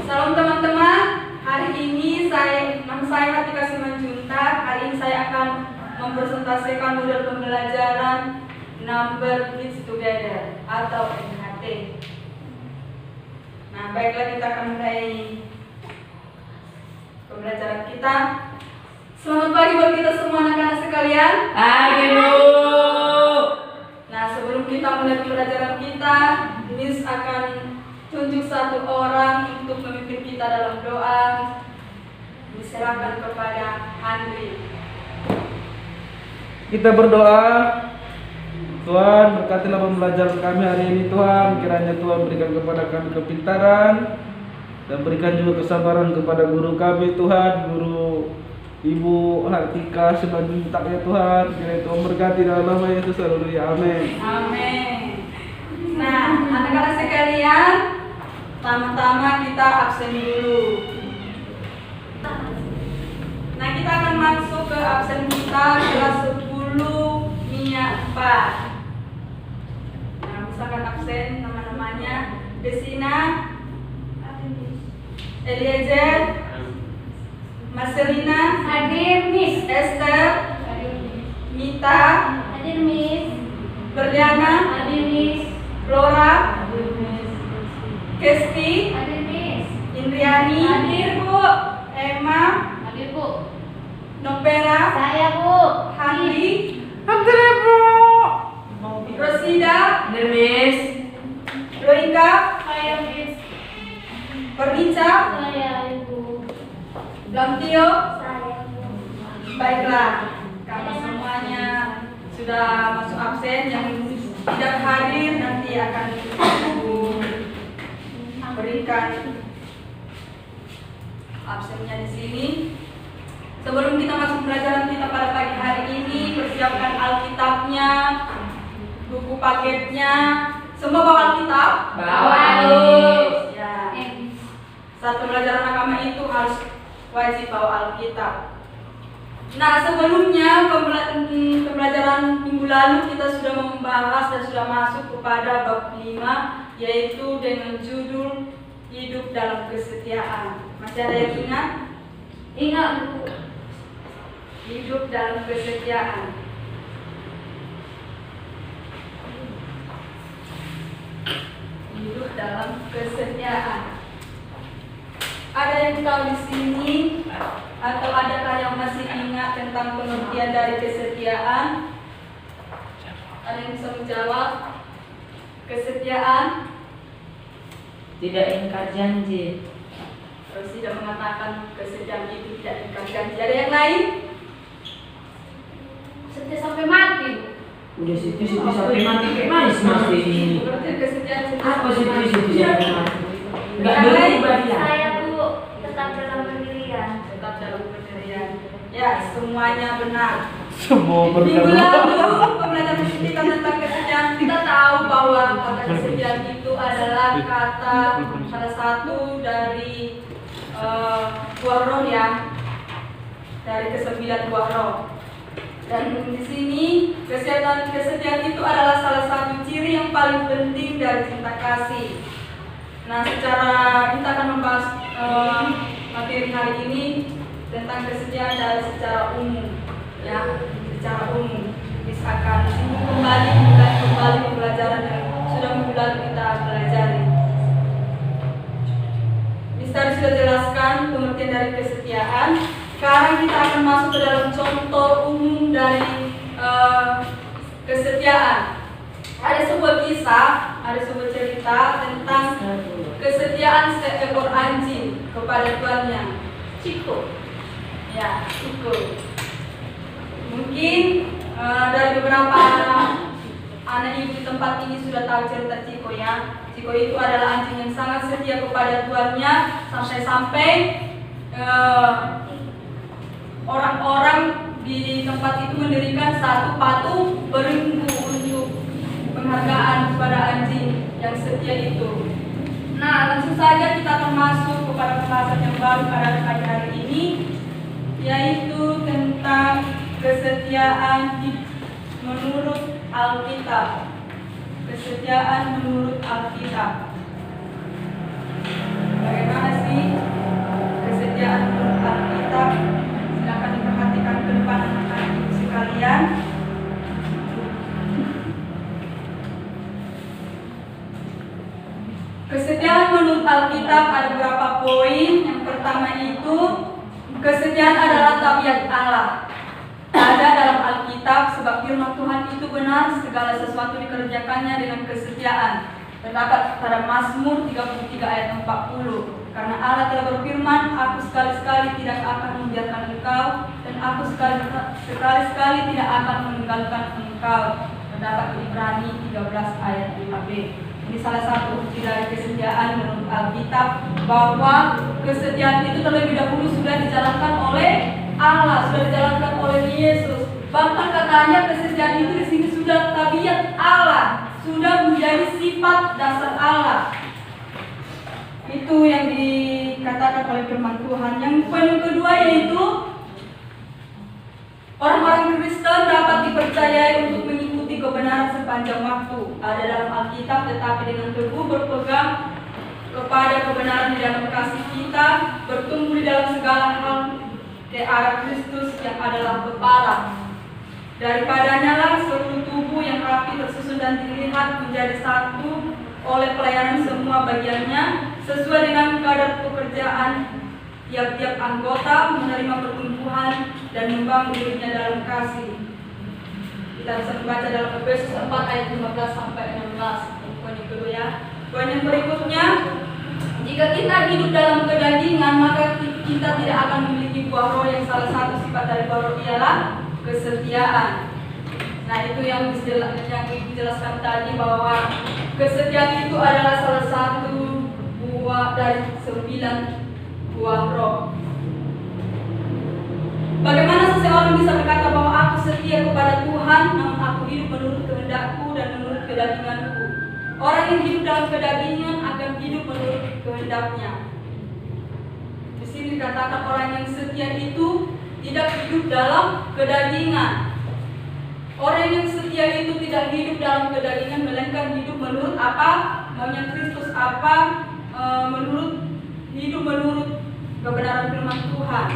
Salam teman-teman. Hari ini nama saya Hatika Simanjuntak. Hari ini saya akan mempresentasikan model pembelajaran Number Kids Together atau NHT. Nah, baiklah kita akan mulai pembelajaran kita. Selamat pagi buat kita semua anak-anak sekalian. Pagi, Bu. Nah, sebelum kita mulai pembelajaran kita, Miss akan tunjuk satu orang untuk memimpin kita dalam doa. Diserahkan kepada Andri. Kita berdoa. Tuhan, berkatilah pembelajaran kami hari ini, Tuhan. Kiranya Tuhan berikan kepada kami kepintaran dan berikan juga kesabaran kepada guru kami, Tuhan, guru Ibu Hatika Simanjuntak, ya Tuhan. Kiranya Tuhan berkati dalam nama Yesus. Haleluya. Amin. Amin. Nah, anak-anak sekalian, pertama-tama kita absen dulu. Nah, kita akan masuk ke absen kita kelas 10 Mia 4. Nah, misalkan absen nama-namanya Desina, Eliezer, Marcelina, Hadir, Miss. Esther, Mita, Hadir, Miss. Berliana, Hadir, Miss. Flora, Hadir, Miss. Kesti, Hadir, Miss. Indriani, Hadir, Bu. Emma, Hadir, Bu. Novera, Saya, Bu. Handi, Hadir, Bu. Rosida, Hadir, Miss. Roika, Saya, Miss. Pernica, Saya, Ibu. Lamtio. Saya, Bu. Baiklah, karena semuanya sudah masuk absen, yang tidak hadir nanti akan Ibu berikan absennya di sini. Sebelum kita masuk pelajaran kita pada pagi hari ini, persiapkan Alkitabnya, buku paketnya. Semua bawa Alkitab? Bawa, Harus. Ya. Satu pelajaran agama itu harus wajib bawa Alkitab. Nah, sebelumnya pembelajaran minggu lalu kita sudah membahas dan sudah masuk kepada bab 5, yaitu dengan judul Hidup dalam Kesetiaan. Masih ada yang ingat? Ingat, Bu. Hidup dalam kesetiaan. Hidup dalam kesetiaan. Ada yang tahu di sini atau adakah yang masih ingat tentang pengertian dari kesetiaan? Ada yang bisa menjawab? Kesetiaan Tidak ingkar janji. terus tidak mengatakan kesetiaan itu tidak ingkar janji. Ada yang lain? Setia sampai mati, Bu. Udah situ sampai mati kayak manis mas ini. Pengertian kesetiaan Apa situ sampai mati? Enggak Yang lain? berubah dia. Saya, Bu, tetap dalam pendirian. tetap dalam pendirian. Ya, semuanya benar. Semua Minggu berdoa. lalu pembelajaran kita tentang kesetiaan, kita tahu bahwa kata kesetiaan itu adalah kata salah satu dari buah roh, ya, dari ke-9 buah roh. Dan di sini kesetiaan itu adalah salah satu ciri yang paling penting dari cinta kasih. Nah, kita akan membahas materi hari ini tentang kesetiaan dari secara umum, ya, secara umum. Misalkan kembali pembelajaran yang sudah minggu lalu kita pelajari. Tadi sudah jelaskan pengertian dari kesetiaan. Sekarang kita akan masuk ke dalam contoh umum dari kesetiaan. Ada sebuah kisah, ada sebuah cerita tentang kesetiaan seekor anjing kepada tuannya, Chico. Ya, Chico. Mungkin dari beberapa anak ibu di tempat ini sudah tahu cerita Chico, ya. Chico itu adalah anjing yang sangat setia kepada tuannya, sampai-sampai orang-orang di tempat itu mendirikan satu patung berenggu untuk penghargaan kepada anjing yang setia itu. Nah, langsung saja kita akan masuk kepada pembahasan yang baru pada pagi hari ini, yaitu tentang kesetiaan menurut Alkitab. Kesetiaan menurut Alkitab. Bagaimana sih kesetiaan menurut Alkitab? Silakan diperhatikan ke depan anak-anak ibu sekalian. Kesetiaan menurut Alkitab ada beberapa poin. Yang pertama itu, kesetiaan adalah tabiat Allah. Ada dalam Alkitab sebab firman Tuhan itu benar, segala sesuatu dikerjakannya dengan kesetiaan. Terdapat pada Mazmur 33 ayat 40. Karena Allah telah berfirman, aku sekali-sekali tidak akan membiarkan engkau, dan aku sekali-sekali tidak akan meninggalkan engkau. Terdapat di Ibrani 13 ayat 5b. Ini salah satu bukti dari kesetiaan menurut Alkitab, bahwa kesetiaan itu terlebih dahulu sudah dijalankan oleh Allah, sudah dijalankan oleh Yesus. Bahkan katanya kesetiaan itu di sini sudah tabiat Allah, sudah menjadi sifat dasar Allah. Itu yang dikatakan oleh firman Tuhan. Yang poin kedua yaitu orang-orang Kristen dapat dipercayai untuk mengikuti kebenaran sepanjang waktu. Ada dalam Alkitab, tetapi dengan teguh berpegang kepada kebenaran di dalam kasih kita, bertumbuh di dalam segala hal ke arah Kristus yang adalah kepala. Daripadanya lah seluruh tubuh yang rapi tersusun dan dilihat menjadi satu oleh pelayanan semua bagiannya, sesuai dengan kadar pekerjaan tiap-tiap anggota, menerima pertumbuhan dan membangun dirinya dalam kasih. Kita bisa membaca dalam Efesus 4 ayat 15 sampai 16. Poin yang kedua ya. Poin yang berikutnya, jika kita hidup dalam kedagingan, maka kita tidak akan memiliki buah roh, yang salah satu sifat dari buah roh ialah kesetiaan. Nah, itu yang dijelaskan tadi, bahwa kesetiaan itu adalah salah satu buah dari 9 buah roh. Bagaimana seseorang bisa berkata bahwa aku setia kepada Tuhan, namun aku hidup menurut kehendakku dan menurut kedaginganku? Orang yang hidup dalam kedagingan akan hidup menurut kehendaknya. Di sini dikatakan orang yang setia itu tidak hidup dalam kedagingan. Orang yang setia itu tidak hidup dalam kedagingan, melainkan hidup menurut apa maunya Kristus, apa hidup menurut kebenaran firman Tuhan.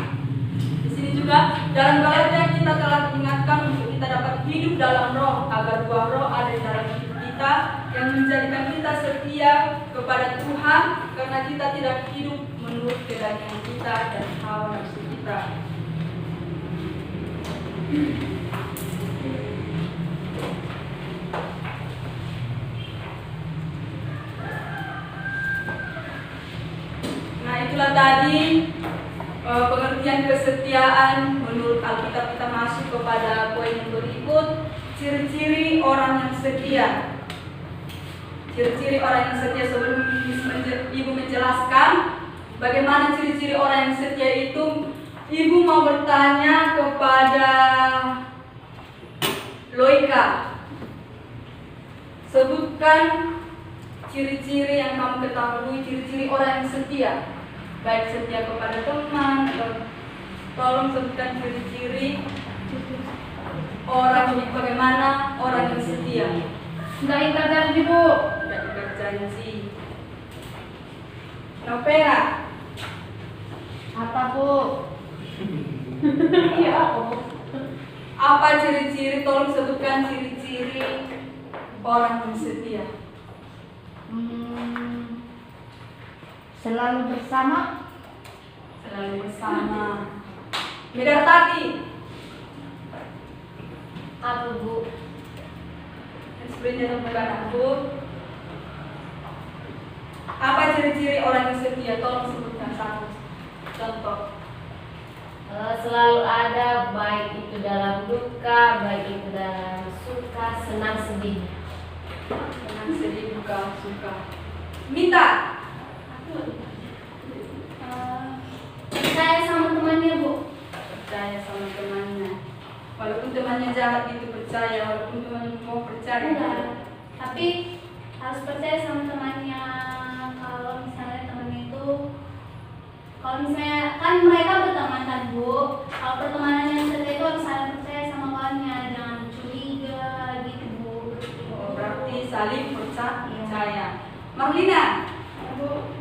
Di sini juga dalam Galatia kita telah diingatkan untuk kita dapat hidup dalam roh, agar buah roh ada di dalam hidup kita yang menjadikan kita setia kepada Tuhan, karena kita tidak hidup menurut kedagingan kita dan hawa nafsu kita. Nah, itulah tadi pengertian kesetiaan menurut Alkitab. Kita masuk kepada poin yang berikut, ciri-ciri orang yang setia. Ciri-ciri orang yang setia. Sebelum Ibu menjelaskan bagaimana ciri-ciri orang yang setia itu, Ibu mau bertanya kepada Loika. Sebutkan ciri-ciri yang kamu ketahui, ciri-ciri orang yang setia. Baik setia kepada teman, atau tolong sebutkan ciri-ciri orang yang bagaimana orang yang setia. Nggak ingkar janji, Bu. Tidak ingkar janji. Novera. Apa, Bu? Ya, apa ciri-ciri? Tolong sebutkan ciri-ciri orang yang setia. Selalu bersama. Selalu bersama. Medartati. Apa, Bu? Sebenarnya bukan aku. Apa ciri-ciri orang yang setia? Tolong sebutkan satu contoh. Selalu ada, baik itu dalam duka, baik itu dalam suka, senang, sedih. Senang, sedih, duka, suka. Minta. Percaya sama temannya, Bu. Percaya sama temannya. Walaupun temannya jahat itu percaya, walaupun temannya mau percaya. Enggak. Tapi harus percaya sama temannya. Kalau misalnya temannya itu, kalau misalnya kan mereka berteman kan, Bu. Kalau pertemanan yang setia itu harus saling percaya sama kawannya, jangan curiga gitu, Bu. Oh, berarti saling percaya. Marlina. Bu.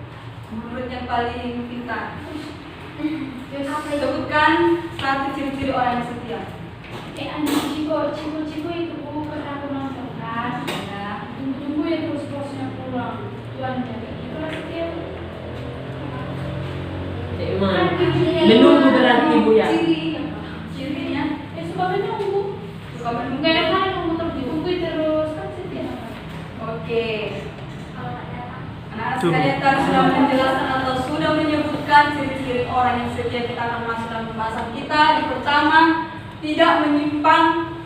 Menurut yang paling pintar. Apa itu? Sebutkan satu ciri-ciri orang yang setia. Ada Ciko itu Bu, pernah aku nonton kan? Ya. Tunggu ya terus bosnya pulang. Tuan jadi itulah setia. Emang menunggu berarti Bu ya. Cirinya Suka menunggu. suka menunggu. Kayak kan nunggu terus ditunggu terus kan setia. Oke. Kalau nggak datang. Anak-anak sekalian tadi sudah menjelaskan atau sudah menyebutkan ciri-ciri orang yang setia. Kita akan masuk dalam pembahasan kita. Yang pertama, tidak menyimpang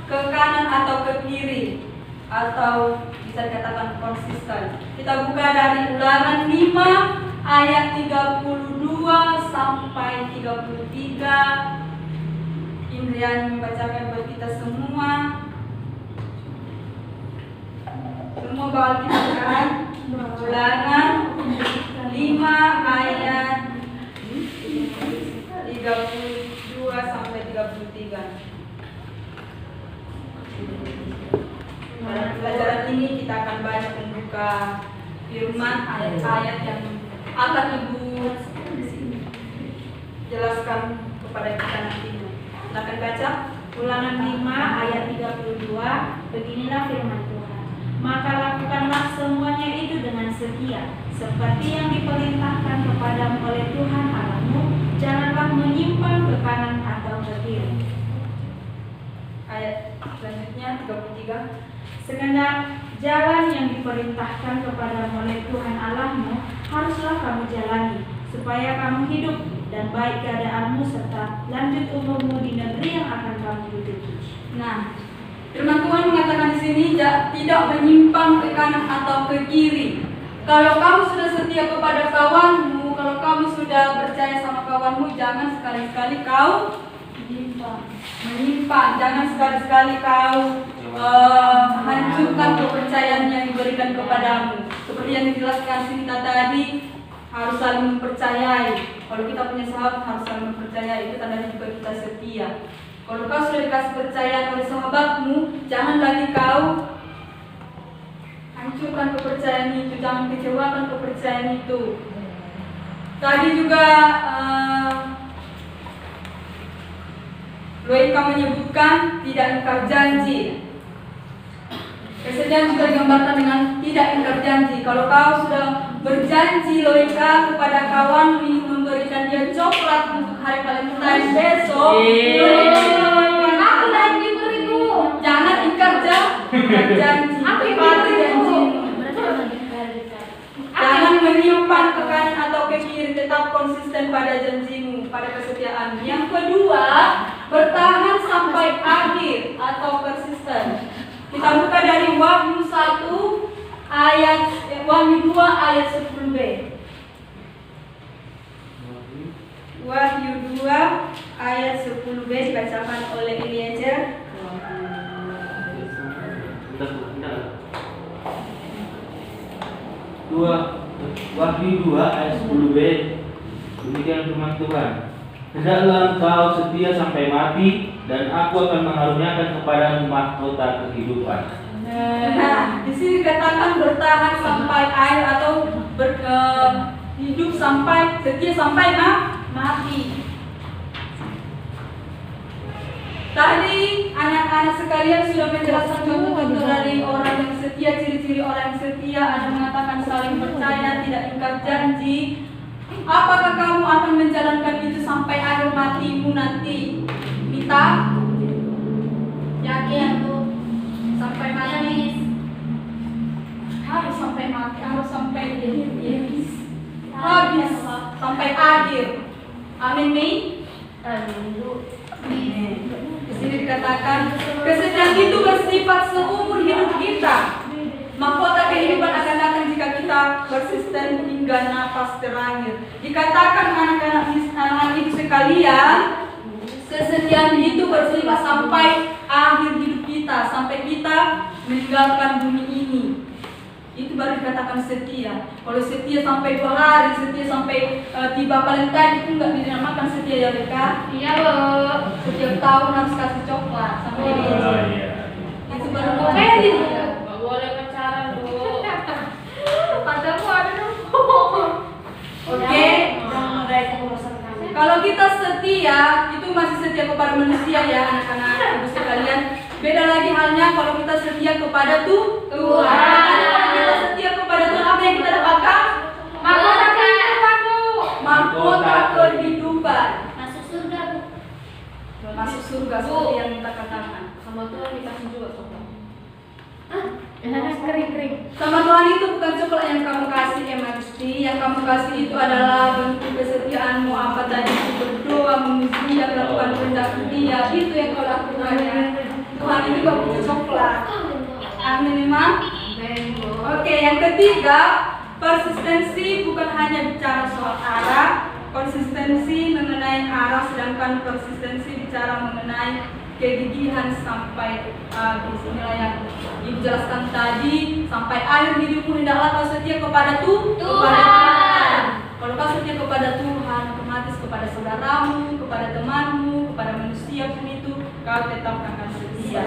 ke kanan atau ke kiri, atau bisa dikatakan konsisten. Kita buka dari Ulangan 5 ayat 32 sampai 33. Indrian membacakan buat kita semua. Semua bawa kita kan? Ulangan 5 ayat 32 sampai 33. Pada pelajaran ini kita akan banyak membuka firman ayat-ayat yang akan Ibu jelaskan kepada kita nantinya. Silakan baca. Ulangan 5 ayat 32, beginilah firman Tuhan. Maka lakukanlah semuanya itu dengan setia, seperti yang diperintahkan kepadamu oleh Tuhan Allahmu. Janganlah menyimpang ke kanan atau ke kiri. Ayat selanjutnya 33. Segenap jalan yang diperintahkan kepadamu oleh Tuhan Allahmu haruslah kamu jalani, supaya kamu hidup dan baik keadaanmu serta lanjut umurmu di negeri yang akan kamu duduki. Nah, firman Tuhan mengatakan di sini tidak menyimpang ke kanan atau ke kiri. Kalau kamu sudah setia kepada kawanmu, kalau kamu sudah percaya sama kawanmu, jangan sekali-sekali kau menyimpang. Jangan sekali-sekali kau hancurkan kepercayaan yang diberikan kepadamu. Seperti yang dijelaskan sini tadi, harus saling mempercayai. Kalau kita punya sahabat harus saling mempercayai, itu tandanya juga kita setia. Kalau kau sudah dikasih kepercayaan oleh sahabatmu, jangan lagi kau hancurkan kepercayaan itu, jangan kecewakan kepercayaan itu. Tadi juga Loika menyebutkan tidak ingkar janji. Kesediaan juga digambarkan dengan tidak ingkar janji. Kalau kau sudah berjanji Loika kepada kawan ingin memberikan dia coklat untuk hari Valentine besok, Aku lagi beribu. jangan ingkar janji. Tepati janjimu. Jangan menyimpang ke kanan atau ke kiri, tetap konsisten pada janjimu, pada kesetiaan. Yang kedua, bertahan sampai akhir atau persisten. Kita buka dari Wahyu 2 ayat 10b. Wahyu 2 ayat 10b dibacakan oleh Eliezer. Wahyu 2 ayat 10b. Demikian firman Tuhan. Hendaklah engkau setia sampai mati, dan aku akan mengaruniakan kepadamu mahkota kehidupan. Nah, di sini dikatakan bertahan sampai akhir atau hidup sampai setia sampai mati. Tadi anak-anak sekalian sudah menjelaskan contoh-contoh dari orang yang setia, ciri-ciri orang yang setia. Ada mengatakan saling percaya, tidak ingkar janji. Apakah kamu akan menjalankan itu sampai akhir matimu nanti? Mita? Yakin? Sampai mati? Harus sampai mati, harus sampai habis sampai akhir. Amin, Mei? Di sini dikatakan kesedihan itu bersifat seumur hidup kita. Mahkota kehidupan akan datang jika kita persisten hingga nafas terakhir. Dikatakan anak-anak ibu sekalian, kesedihan itu bersifat sampai akhir hidup kita, sampai kita meninggalkan bumi ini. Itu baru dikatakan setia. Kalau setia sampai 2 hari, setia sampai tiba Valentine, itu enggak dinamakan setia ya mereka. Iya, Bu. Setiap tahun harus kasih coklat sampai itu baru namanya setia. Nggak boleh pacaran, Bu. Padamu ada dong. Oke, setia itu masih setia kepada manusia ya anak-anak ibu sekalian. Beda lagi halnya kalau kita setia kepada Tuhan. Kalau kita setia kepada Tuhan, apa yang kita dapatkan? Mahkota kehidupanmu. Mahkota kehidupan. Masuk surga, Bu. Masuk surga seperti yang kita katakan. Sama Tuhan dikasih juga coklat. Kering. Sama Tuhan itu bukan coklat yang kamu kasih Magsti. Yang kamu kasih itu adalah bentuk kesetiaanmu. Apa tadi itu berdoa, memuji Dia, melakukan kehendak Dia. Itu yang kau lakukan ya. Tuhan itu gak punya coklat. Amin Imam. Oke, yang ketiga, persistensi bukan hanya bicara soal arah, konsistensi mengenai arah, sedangkan persistensi bicara mengenai kegigihan sampai habis. Inilah yang dijelaskan tadi, sampai akhir hidupmu hendaklah kau setia kepada Tuhan. Kalau kau setia kepada Tuhan, otomatis kepada saudaramu, kepada temanmu, kepada manusia pun itu kau tetap akan setia.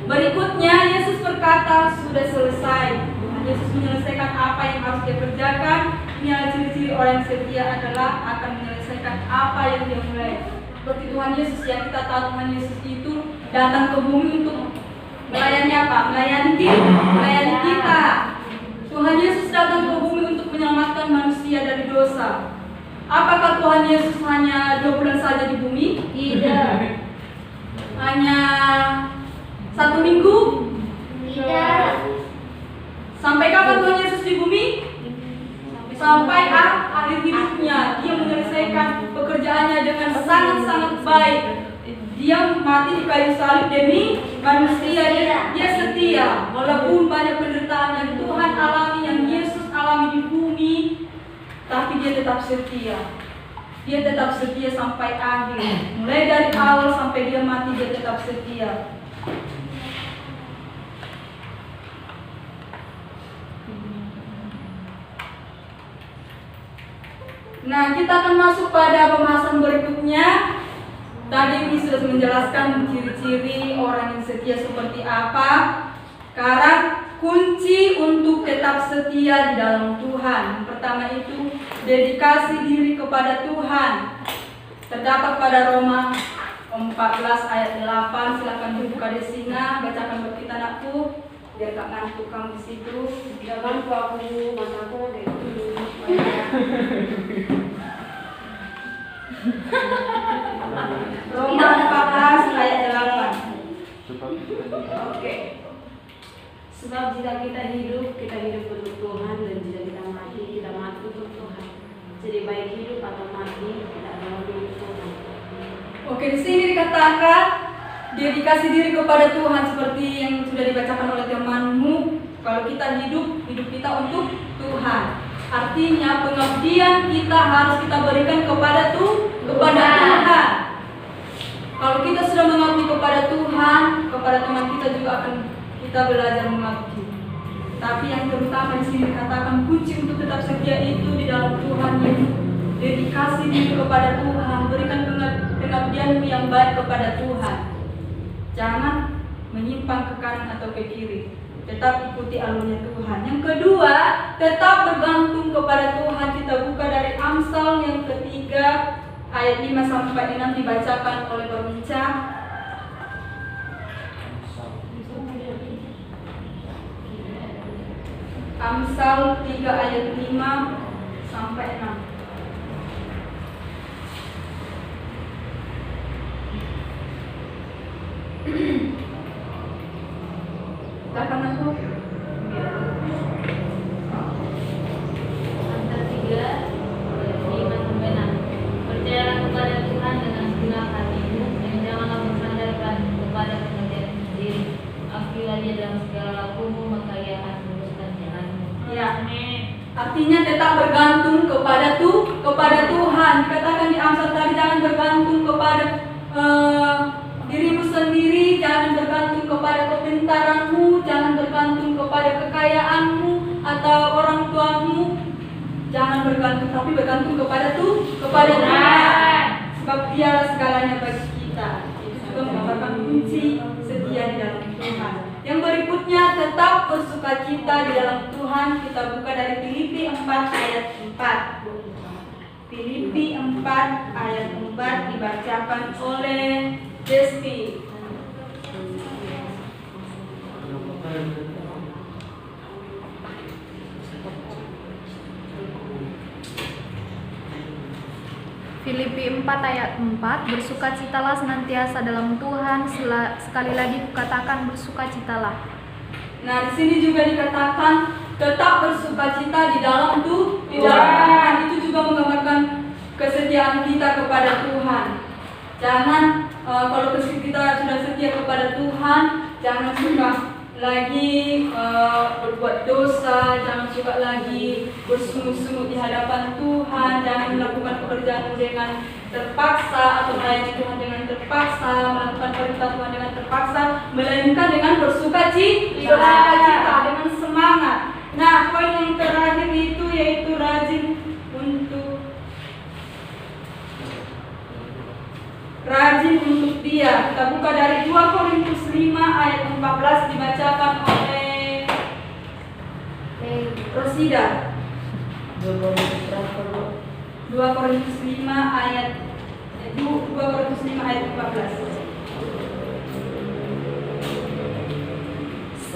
Berikutnya Yesus berkata sudah selesai. Tuhan Yesus menyelesaikan apa yang harus dia kerjakan. Ini adalah ciri-ciri orang yang setia adalah akan menyelesaikan apa yang dia mulai. Seperti Tuhan Yesus yang kita tahu, Tuhan Yesus itu datang ke bumi untuk melayani apa? Melayani kita. Tuhan Yesus datang ke bumi untuk menyelamatkan manusia dari dosa. Apakah Tuhan Yesus hanya 2 bulan saja di bumi? Tidak. Hanya 1 minggu? Tidak. Sampai kapan Tuhan Yesus di bumi? Sampai akhir hidupnya. Dia menyelesaikan pekerjaannya dengan sangat-sangat baik. Dia mati di kayu salib demi manusia. Dia setia. Walaupun banyak penderitaan yang Tuhan alami, yang Yesus alami di bumi, tapi dia tetap setia. Dia tetap setia sampai akhir. Mulai dari awal sampai dia mati, dia tetap setia. Nah, kita akan masuk pada pembahasan berikutnya. Tadi ini sudah menjelaskan ciri-ciri orang yang setia seperti apa. Sekarang kunci untuk tetap setia di dalam Tuhan. Pertama itu dedikasi diri kepada Tuhan. Terdapat pada Roma 14 ayat 8. Silakan dibuka di sini, bacakan buat kita anakku. Biar tak ngantuk kamu di situ. Jangan aku mataku deh. Roma 14 ayat 8. Oke. Sebab jika kita hidup untuk Tuhan, dan jika kita mati untuk Tuhan. Jadi baik hidup atau mati, kita adalah milik Tuhan. Oke, di sini dikatakan dedikasi diri kepada Tuhan seperti yang sudah dibacakan oleh temanmu. Kalau kita hidup kita untuk Tuhan. Artinya pengabdian kita harus kita berikan kepada Tuhan. Kalau kita sudah mengabdi kepada Tuhan, kepada teman kita juga akan kita belajar mengabdi. Tapi yang terutama di sini dikatakan kunci untuk tetap setia itu di dalam Tuhan, yaitu dedikasi diri kepada Tuhan, berikan pengabdianmu yang baik kepada Tuhan. Jangan menyimpang ke kanan atau ke kiri. Tetap ikuti alurnya Tuhan. Yang kedua, tetap bergantung kepada Tuhan. Kita buka dari Amsal yang ketiga ayat 5 sampai 6 dibacakan oleh pembicara. Amsal 3 ayat 5 sampai 6. Silakan aku. Amsal 3 ayat 5 sampai 6. Percayalah kepada Tuhan dengan segenap hatimu dan janganlah bersandarkan kepada pengertian sendiri. Akhilah Dia dalam segala lakumu, maka Ia akan meluruskan jalanmu. Ya. Artinya tetap bergantung kepada Tuhan. Dikatakan di Amsal tadi, jangan bergantung kepada dirimu sendiri, jangan bergantung kepada kepintaranmu, jangan bergantung kepada kekayaanmu atau orang tuamu. Jangan bergantung, tapi bergantung kepada Tuhan. Sebab Dialah segalanya bagi kita. Itu juga merupakan kunci setia di dalam Tuhan. Yang berikutnya, tetap bersukacita di dalam Tuhan. Kita buka dari Filipi 4 ayat 4. Filipi 4 ayat 4 dibacakan oleh Desti. Filipi 4 ayat 4, bersukacitalah senantiasa dalam Tuhan, sekali lagi kukatakan bersukacitalah. Nah, di sini juga dikatakan tetap bersukacita di dalam Tuhan. Itu juga menggambarkan kesetiaan kita kepada Tuhan. Jangan kalau kita sudah setia kepada Tuhan, jangan suka lagi berbuat dosa, jangan suka lagi bersungut-sungut di hadapan Tuhan, jangan melakukan pekerjaan dengan terpaksa atau melayani Tuhan dengan terpaksa, melakukan perintah Tuhan dengan terpaksa, melainkan dengan bersukacita, dengan semangat. Nah, poin yang terakhir itu yaitu rajin untuk Dia. Kita buka dari 2 Korintus 5 ayat 14 dibacakan oleh Rosida. 2 Korintus 5 ayat 14.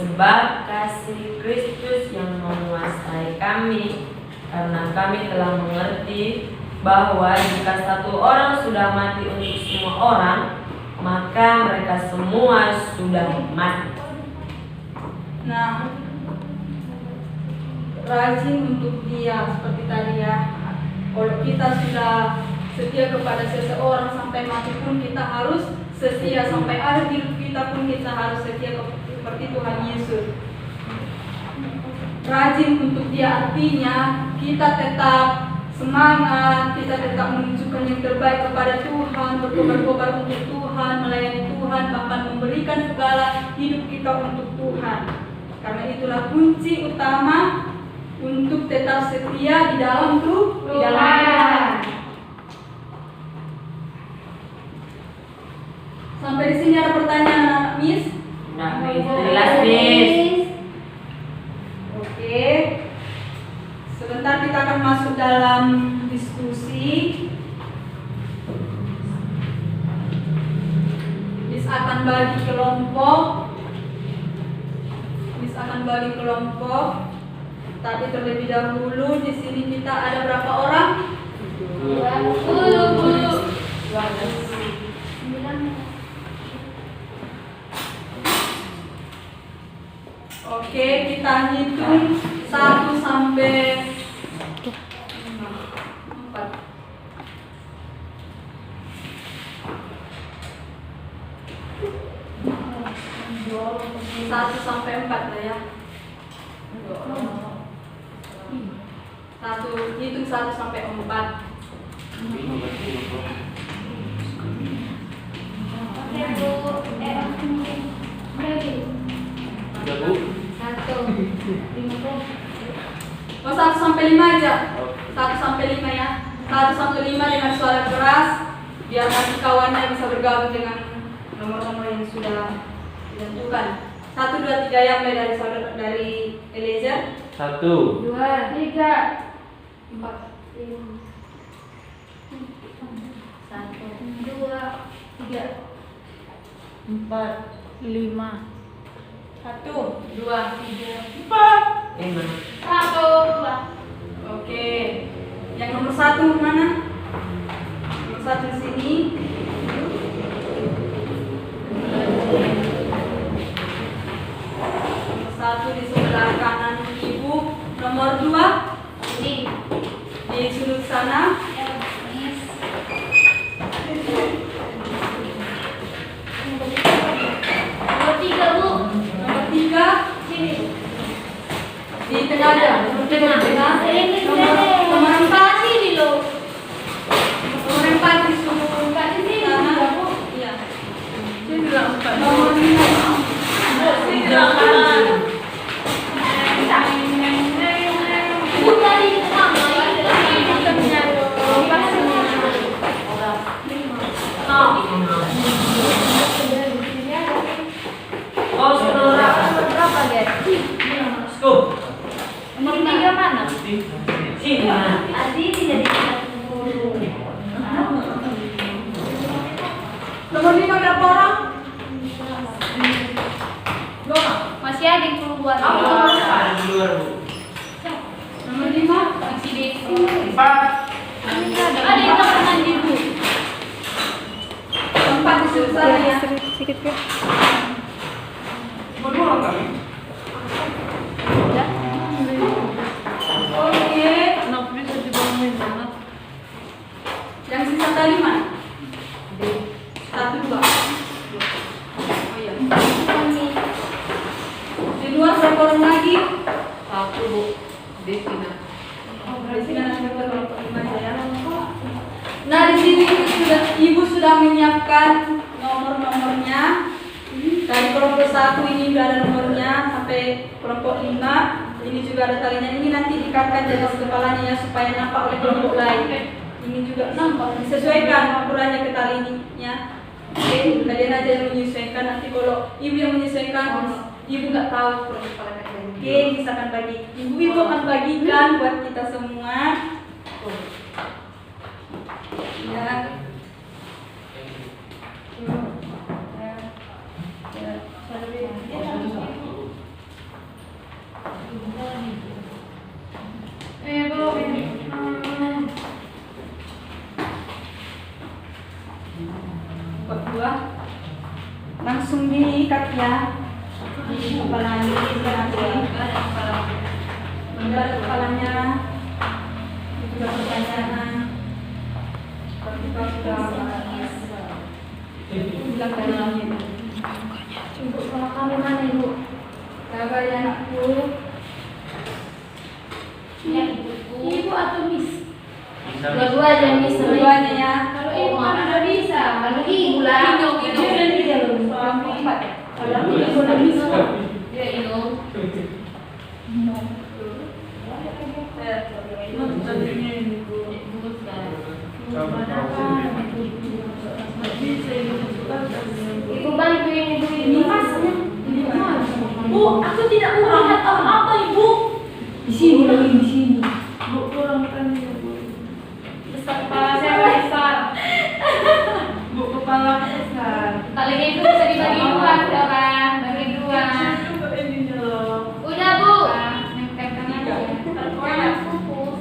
Sebab kasih Kristus yang menguasai kami, karena kami telah mengerti bahwa jika satu orang sudah mati untuk semua orang, maka mereka semua sudah mati. Nah, rajin untuk Dia seperti tadi ya. Kalau kita sudah setia kepada seseorang sampai mati pun kita harus setia, sampai akhir hidup kita pun kita harus setia seperti Tuhan Yesus. Rajin untuk Dia artinya kita tetap semangat, kita tetap menunjukkan yang terbaik kepada Tuhan, berkobar-kobar untuk Tuhan, melayani Tuhan, bahkan memberikan segala hidup kita untuk Tuhan. Karena itulah kunci utama untuk tetap setia di dalam Tuhan. Sampai di sini ada pertanyaan anak Miss? Nah, jelas Miss. Oke. Sebentar kita akan masuk dalam diskusi. Miss akan bagi kelompok. Tapi terlebih dahulu di sini kita ada berapa orang? 10. Oke, kita hitung 1 sampai 4. 1 sampai 4 lah ya. 1, hitung 1 sampai 4. Oke, Bu. Berarti 1. 50. Oh, 1 sampai 5 aja. 1 sampai 5 ya. 1 sampai 5 dengan suara keras, biar nanti kawannya bisa bergabung dengan nomor-nomor yang sudah ditentukan. 1, 2, 3 yang mulai dari Eliezer. 1, 2, 3, 4. 1, 2, 3, 4, 5. 1, 2, 3, 5. 1, 2. Oke. Yang nomor 1 mana? Nomor 1 di sini. Nomor 1 di sebelah kanan ibu. Nomor 2 Ini. di sudut sana. Ya, Miss. Nomor 3, Bu. Nomor 3 Sini. di tengah aja. Nomor 3 di tengah. Ini, Nomor 4 sini loh. Nomor 4 di sudut Bukan di sini, sana. Bu. Iya. Sini lah 4. Nomor 5. Bukan di tengah. Oh, saudara. Berapa, Dad? Skop. Nomor 3 mana? Sini. Adi tidak di Nomor 5 berapa orang? 2. Masih ada yang keluar. Ada di luar, Bu. Nomor 5. Masih di 4. ada yang tangan ibu. 4 di sebelah sana ya. Berdua orang kami. Oke. Yang sisa tadi mana? 1, 2. Oh iya. Di luar berapa orang lagi? 1, Bu. Destina. Berarti kan ada kelompok 5 ya. Nah, di sini Ibu sudah menyiapkan nomor-nomornya. Dari kelompok 1 ini sudah ada nomornya sampai kelompok 5. Ini juga ada talinya. Ini nanti diikatkan di atas kepalanya ya, supaya nampak oleh kelompok lain. Ini juga nampak. Disesuaikan ukurannya ke talinya. Oke, kalian aja yang menyesuaikan. Nanti kalau Ibu yang menyesuaikan, Ibu nggak tahu ukuran kepala kalian. Oke, misalkan bagi Ibu akan bagikan buat kita semua. Ya. Buat langsung diikat ya di kepala ini nanti benda kepalanya itu juga pertanyaan kita sudah bilang tadi Ibu sama kami mana ibu? kabar ya anakku. Ya ibu atau miss? Dua-duanya Miss, dua-duanya ya. Kalau ibu kan udah bisa, kalau ibu lah. Dia belum. Kalau ibu udah bisa. Dia minum. Ibu bantuin ibu ini masnya. Bu, aku tidak mau lihat apa-apa Ibu. Di sini lagi di sini. Bu, kurangkan ya, Bu. Besar kepala saya besar. Bu, kepala besar. Kali itu bisa dibagi dua, orang bagi dua. Coba ininya loh. Udah bu. Nempelkan aja. Jangan fokus.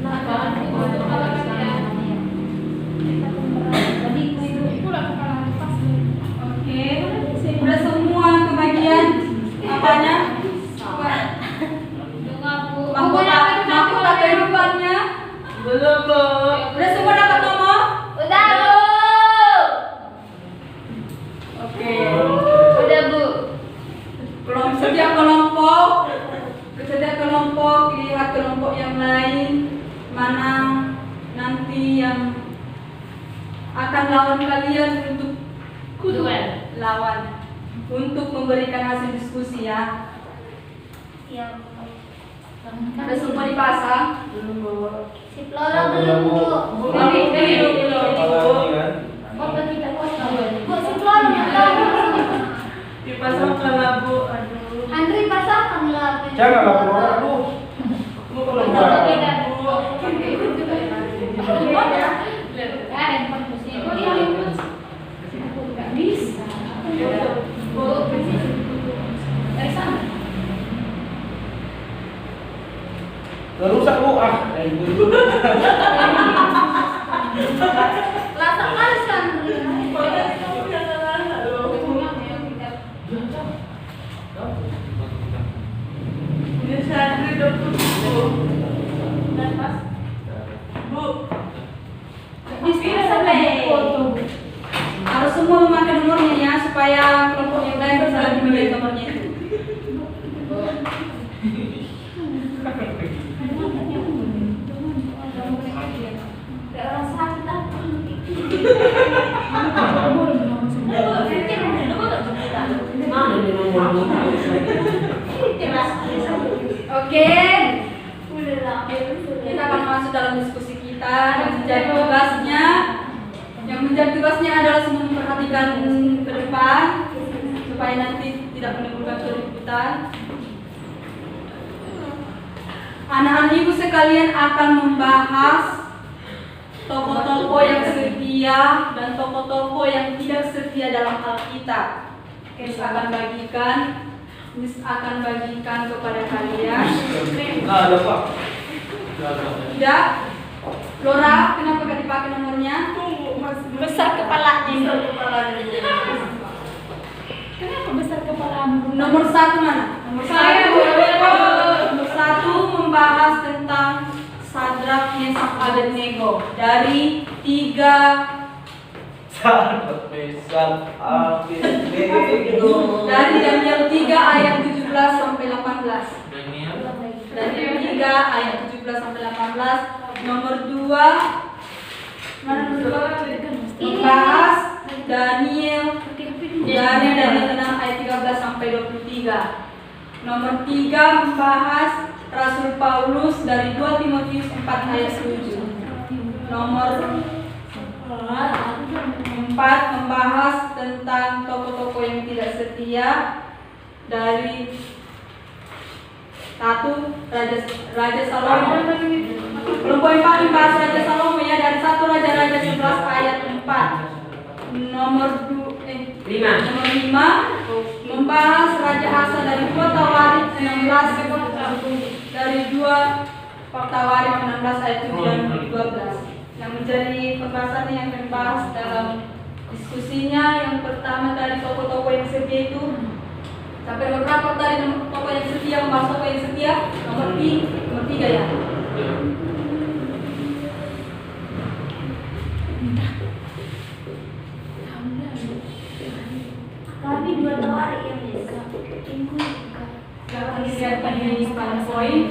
Nah, fokus kepala kalian. Tadi itu lah kepala lepas. Oke, udah semua kebagian apanya? Dengar bu. Mahkota kehidupannya. Belum, Bu. Udah semua dapat nomor? Udah bu. Oke. Udah bu. Setiap kelompok lihat kelompok yang lain mana nanti yang akan lawan kalian untuk Duel. lawan untuk memberikan hasil diskusi ya. Siap. Udah semua dipasang? Belum, Bu. Si Flora belum bu. Kepala ini kan. Foto kita foto. Bu si Flora belum. Dipasangkan lah, Bu. Aduh. Andri pasangkan lah. Jangan lapor orang, Bu. Bu kalau Foto enggak. beda bu. Ya handphone bu sih. Nggak bisa. Bu dari sana. Udah rusak, Bu. Ibu. Rasa males kan. Ini santri dokter, Bu. Dan pas Bu. Bisa foto. Harus semua memakai nomornya ya supaya kelompok yang lain bisa lagi melihat nomornya itu. kayak orang sakit apa? Mana nih nomor? Oke, Udah lah. kita akan masuk dalam diskusi kita. Yang menjadi tugasnya adalah semua memperhatikan ke depan supaya nanti tidak menimbulkan keributan. Anak-anak ibu sekalian akan membahas Tokoh-tokoh yang setia dan tokoh-tokoh yang tidak setia dalam Alkitab. Miss akan bagikan kepada kalian. Ada Pak. Tidak. Lora, kenapa gak dipakai nomornya? Besar kepalanya. Kenapa besar kepalamu? Nomor 1 mana? Nomor 1 membahas tentang Sadrak, Mesak, Abednego dari 3 dari Daniel 3 ayat 17 sampai 18. Daniel 3 ayat 17 sampai 18. Nomor 2 mana nomor 2? Membahas Daniel dari Daniel 6 ayat 13 sampai 23. Nomor 3 membahas Rasul Paulus dari 2 Timotius 4 ayat 7. Nomor 4 membahas tentang tokoh-tokoh yang tidak setia dari 1 Raja Salomo. Kelompok 4 membahas Raja Salomo ya, dari 1 Raja-Raja 11 ayat 4. Nomor 5 membahas Raja Asa dari 2 Tawarik 16 dari 2 Tawarik 16 ayat 7 dan 12. Yang menjadi pembahasan yang dibahas dalam diskusinya, yang pertama tadi tokoh-tokoh yang setia itu sampai nomor berapa tadi tokoh yang setia, membahas tokoh yang setia nomor 3 ya. Kami 2 Tawarik yang bisa. Kalau lihat di PowerPoint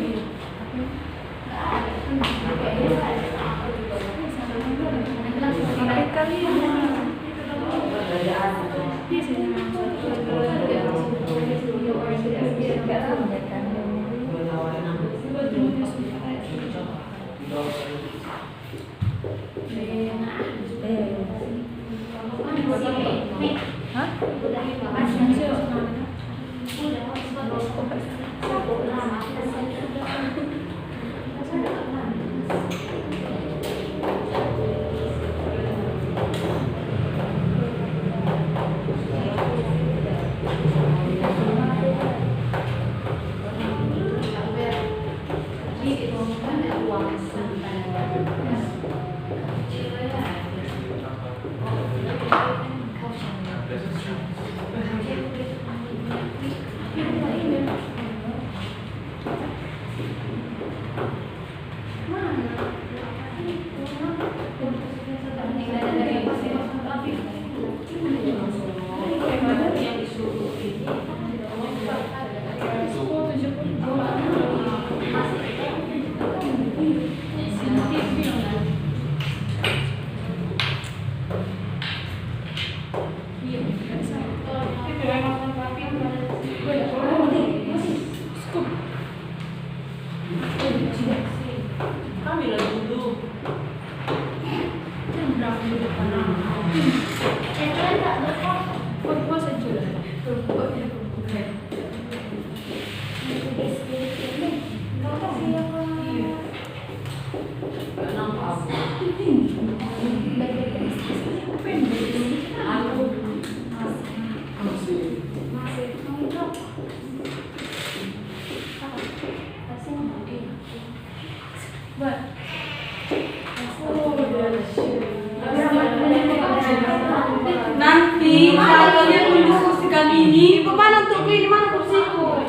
nanti saat kalian mendiskusikan ini, kemana untuk ini, mana kursiku?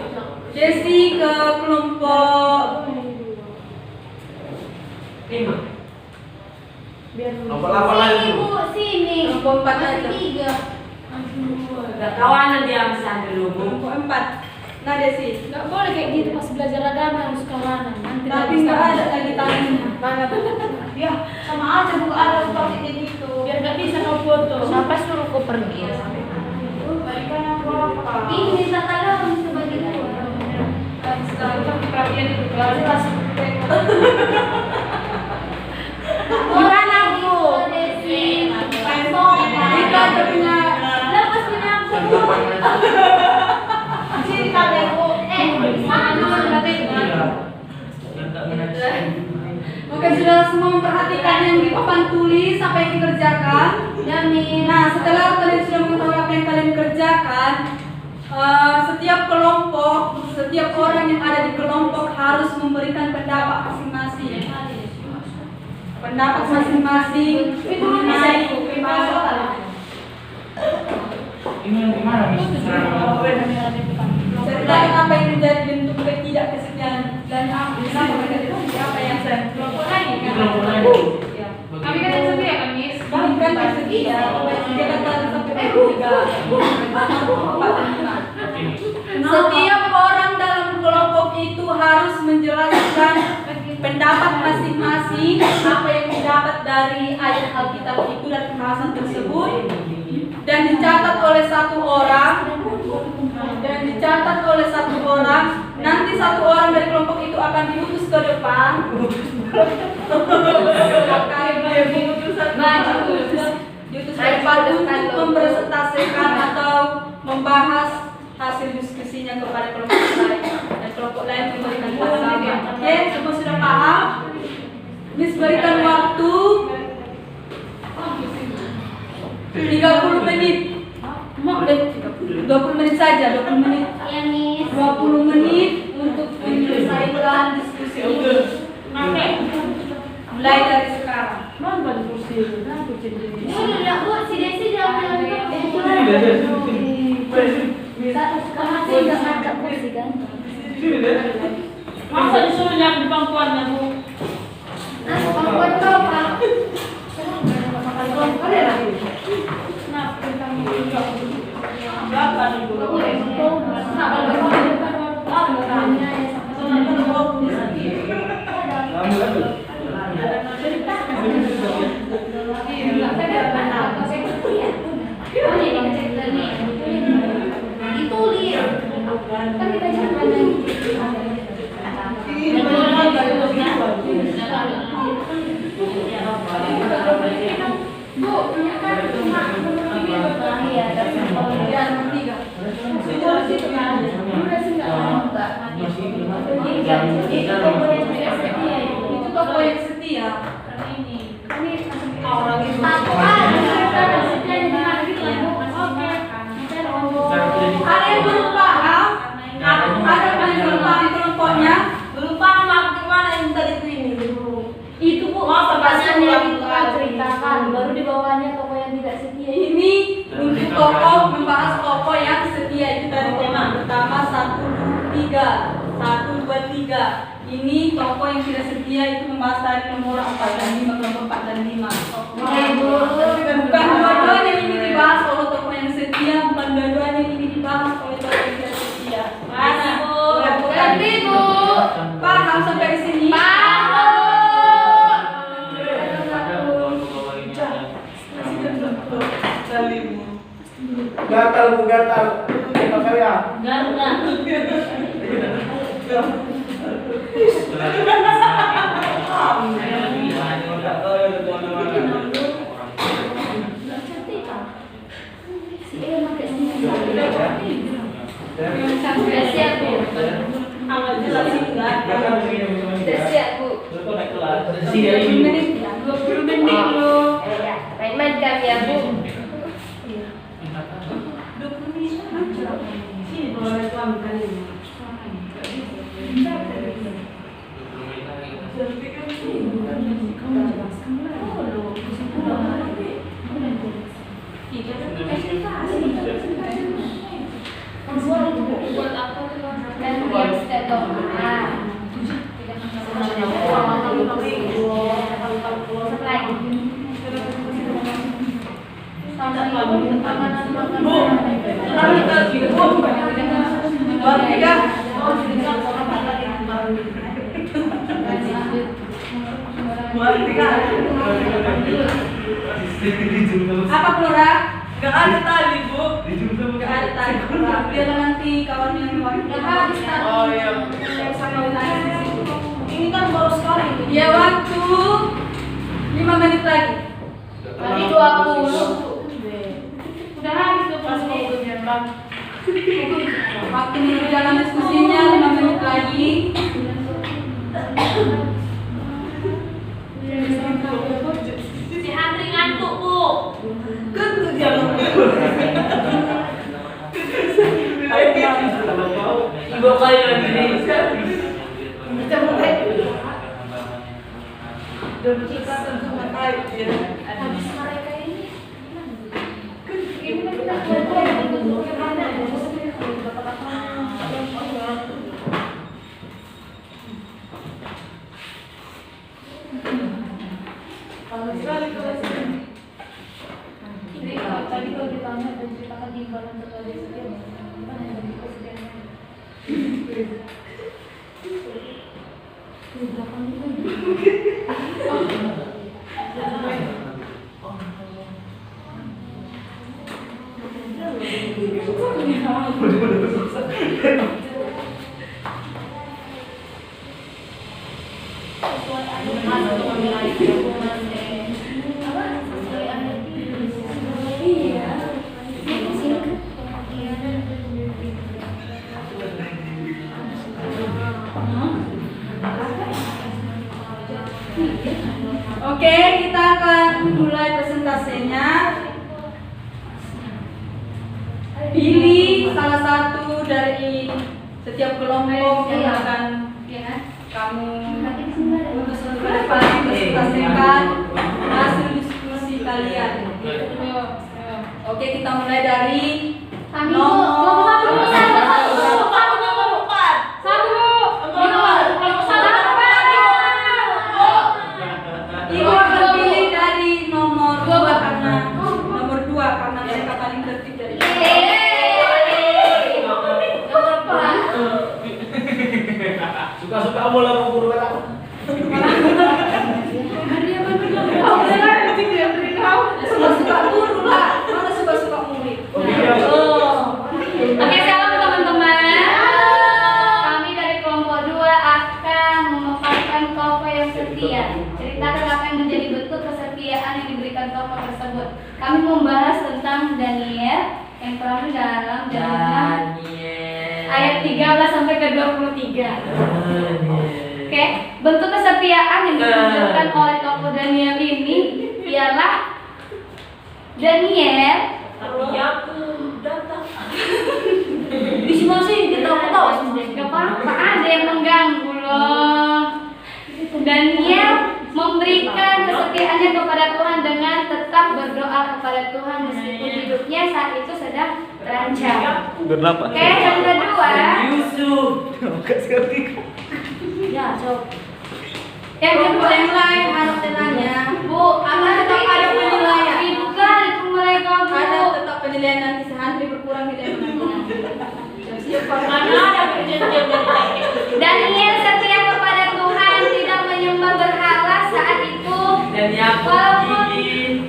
Desi ke kelompok 5. Nomor 8 lagi. Sini. Kelompok 4 aja. 3. Gak kawanan dia bisa dulu. Kelompok 4. Nah Desi, Nggak boleh kayak gitu pas belajar agama harus kawanan. Nanti tapi nggak ada lagi tanya. Ya, sama aja bu ada pakai kayak gitu. Biar gak bisa kau foto. Siapa suruh kau pergi? Berikan apa? Ini minta tolong sebagai Sekarang perhatian itu jelas. Gimana Bu? Desi. Kita ada punya Lepas punya aku. Sini kalian bu. Mana? mau Oke, sudah semua memperhatikan yang di papan tulis apa yang dikerjakan? Ya, Miss. Nah, setelah kalian sudah mengetahui apa yang kalian kerjakan, setiap kelompok, setiap orang yang ada di kelompok harus memberikan pendapat masing-masing. Pendapat masing-masing mengenai ceritakan apa yang menjadi bentuk ketidakkesetiaan dan kenapa mereka tidak apa yang saya kelompok lain kan? Kami kan yang setia kan, Miss? Bukan yang setia, apa yang setia kata sampai tiga. Setiap orang dalam kelompok itu harus menjelaskan pendapat masing-masing apa yang didapat dari ayat Alkitab itu dan pembahasan tersebut, dan dicatat oleh satu orang. Nanti satu orang dari kelompok itu akan diutus ke depan. Diutus ke depan untuk mempresentasikan atau membahas hasil diskusinya kepada kelompok lain, dan kelompok lain memberikan tanggapan. Oke, semua sudah paham? Miss berikan waktu 30 menit. 20 menit saja, 20 menit. Iya, Miss. 20 menit untuk menyelesaikan diskusi ini. Mulai dari sekarang. Sudah, Bu, si Desi jawab yang masih nggak ngangkat kursi kan? Masa disuruh nyak di pangkuannya, Bu? Nah, pangkuan kau, Pak. Berapa nih, Bu? Itu toko yang setia. Ada yang belum paham? Ada yang belum paham kelompoknya? Belum paham aku gimana yang tadi itu ini. Itu Bu, Pertanyaan yang kita ceritakan, baru di bawahnya toko yang tidak setia. ini untuk toko, membahas toko yang setia. Itu dari tema pertama 1, 2, 3. Ini toko yang tidak setia itu membahas dari nomor 4 dan 5, kelompok 4 dan 5. Bukan dua-duanya ini dibahas oleh toko yang setia, bukan dua-duanya ini dibahas oleh toko yang tidak setia. Mana, Bu? Ganti, Bu. Paham sampai di sini? Gatal Bu, gatal. Apa ya? Sudah siap, Bu. Sudah siap, Bu. 20 menit ya? 20 menit loh. Main kami ya, Bu. 20 menit aja. Sini kalau ada tuan kali ini. Buat apa tuh? Dan yang step Apa Flora? Gak ada tadi, Bu. Gak ada tadi Flora. Biar nanti kawan yang Udah habis tadi. Oh iya. Ini kan baru sekali. Ya, waktu 5 menit lagi. Tadi 20. Udah habis tuh pas itu Bang. Waktu menuju dalam diskusinya 5 menit lagi. 2 kali lagi. Kita mulai. Dan kita tentukan air ya. Habis mereka ini Jadi tadi kalau ditanya dan ceritakan imbalan terkait setiap gimana yang lebih presiden? Di belakang itu. Oke, kita akan mulai presentasinya. Pilih salah satu dari setiap kelompok yang akan kamu untuk ke depan presentasikan hasil diskusi kalian. Oke, kita mulai dari kami nomor Ibu akan pilih dari nomor 2 karena mereka paling tertib dari Suka-suka bola mau guru aku. suka-suka guru lah, mana suka-suka murid. Oke, shalom teman-teman. Kami dari kelompok 2 akan memaparkan tokoh yang setia. Ceritakan apa yang menjadi bentuk kesetiaan yang diberikan tokoh tersebut. Kami membahas tentang Daniel yang terang dalam Daniel ayat 13 sampai ke 23. Oke, bentuk kesetiaan yang ditunjukkan oleh tokoh Daniel ini ialah Daniel. Tapi aku datang. Isi masih kita tahu gak apa-apa, ada yang mengganggu loh. Daniel memberikan kesetiaannya kepada Tuhan dengan tetap berdoa kepada Tuhan meskipun hidupnya saat itu sedang terancam. Kenapa? Oke, yang kedua. Yusuf. Ya, coba. Yang kedua yang lain harus tenangnya. Bu, tetap ada penilaian. Bukan, itu mereka bu. Ada tetap penilaian nanti sehari berkurang nilai nanti. Mana ada perjanjian dari Daniel setia kepada Tuhan, tidak menyembah berhala saat itu. Dan yang Walaupun pergi.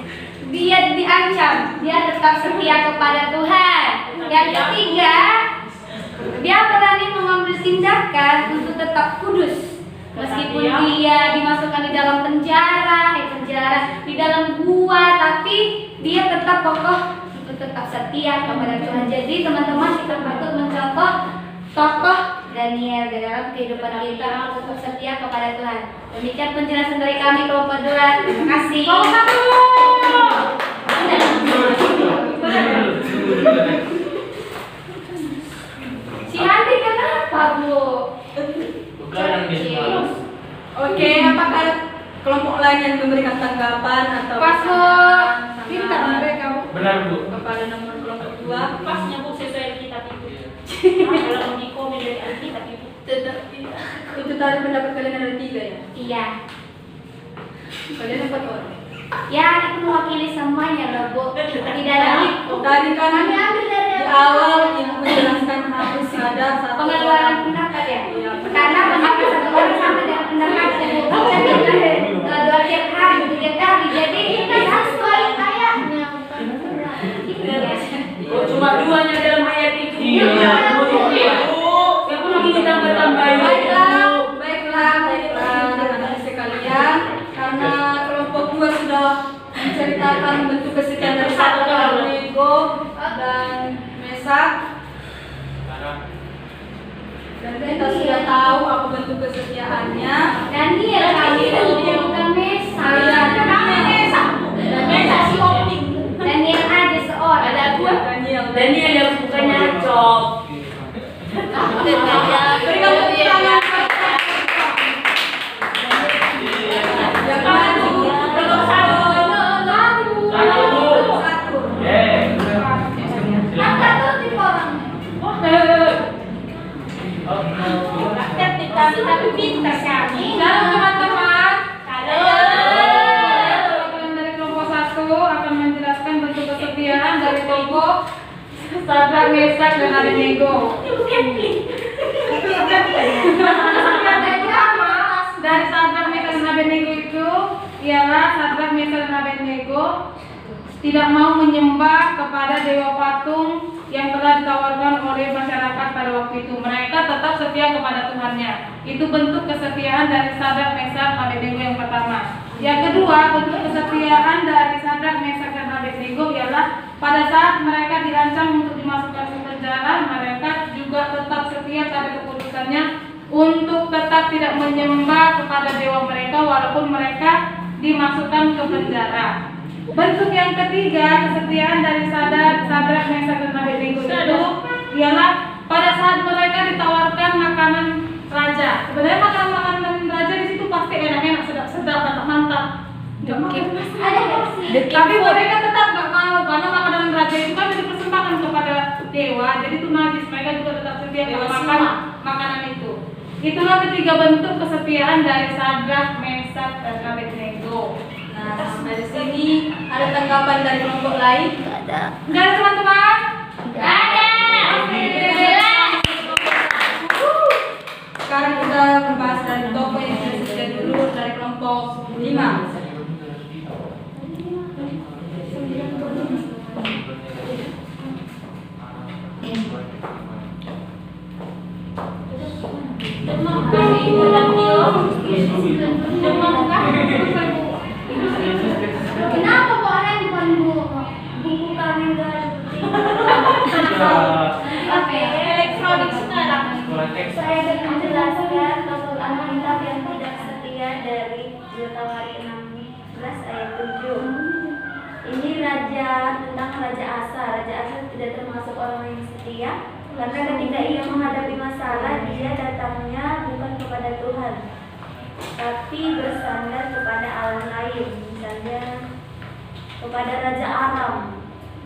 dia diancam, dia tetap setia kepada Tuhan. Yang ketiga, dia berani mengambil tindakan untuk tetap kudus. Meskipun dia dimasukkan di dalam penjara, di dalam gua, tapi dia tetap kokoh untuk tetap setia kepada Tuhan. Jadi teman-teman, kita patut mencontoh tokoh Daniel dalam kehidupan kita untuk tetap setia kepada Tuhan. Demikian penjelasan dari kami kelompok 2. Terima kasih. Si Handi kenapa bu? Oke, apakah kelompok lain yang memberikan tanggapan atau Pintar mereka bu. Benar Bu. kepada nomor kelompok 2? pasnya bu sesuai kita itu. Kalau mau di komen dari Alkitab itu. Itu tadi pendapat kalian ada 3 ya? Iya. Kalian dapat orang? Ya, itu mewakili semuanya loh bu. Tidak ada Tadi kan kami ambil dari di awal ibu menjelaskan harus ada satu pengeluaran pendapat ya. Iya. Karena pendapat satu orang sama dengan pendapat dua tiap hari, 3 kali. Jadi kita sesuai ayatnya. Oh, cuma 2-nya dalam ayat itu. Iya. Yang lagi ditambah-tambahin. Baiklah, teman-teman sekalian, karena kelompok 2 sudah menceritakan bentuk kesetiaan dari Abednego dan Mesak, dan kita sudah tahu apa bentuk kesetiaannya. Daniel kami bukan Mesa. Mesa si Opik. Daniel aja seorang. Ada dua Daniel. Daniel yang bukannya cok. Abednego. Dari Sadrak, Mesak, dan Abednego itu ialah Sadrak, Mesak, dan Abednego tidak mau menyembah kepada dewa patung yang telah ditawarkan oleh masyarakat pada waktu itu. Mereka tetap setia kepada Tuhannya. Itu bentuk kesetiaan dari Sadrak, Mesak, Abednego yang pertama. Yang kedua, bentuk kesetiaan dari Sadrak, Mesak, dan Abednego ialah pada saat mereka dirancang untuk dimasukkan ke penjara, mereka juga tetap setia pada keputusannya untuk tetap tidak menyembah kepada dewa mereka walaupun mereka dimasukkan ke penjara. Bentuk yang ketiga kesetiaan dari Sadrak, Mesak, dan Abednego itu ialah pada saat mereka ditawarkan makanan raja. Sebenarnya makanan raja di situ pasti enak-enak, sedap-sedap, mantap. Tapi mereka tetap gak mau karena makanan raja itu kan dipersembahkan kepada dewa, jadi itu najis. Mereka juga tetap setia makan makanan itu. Itulah ketiga bentuk kesetiaan dari Sadrak, Mesak, dan Abednego. Nah, dari sini ada tanggapan dari kelompok lain? Ada. Enggak ada teman-teman? Ada. Sekarang kita membahas dari tokoh yang sudah setia dulu dari kelompok 5. Kenapa kok handphone buku kami udah elektronik sekarang? Saya akan menjelaskan tokoh Alkitab yang tidak setia dari Yotawari 16 ayat 7. Ini tentang Raja Asa. Raja Asa tidak termasuk orang yang setia karena ketika ia menghadapi masalah, dia datangnya bukan kepada Tuhan, tapi bersandar kepada Allah lain, misalnya kepada Raja Aram.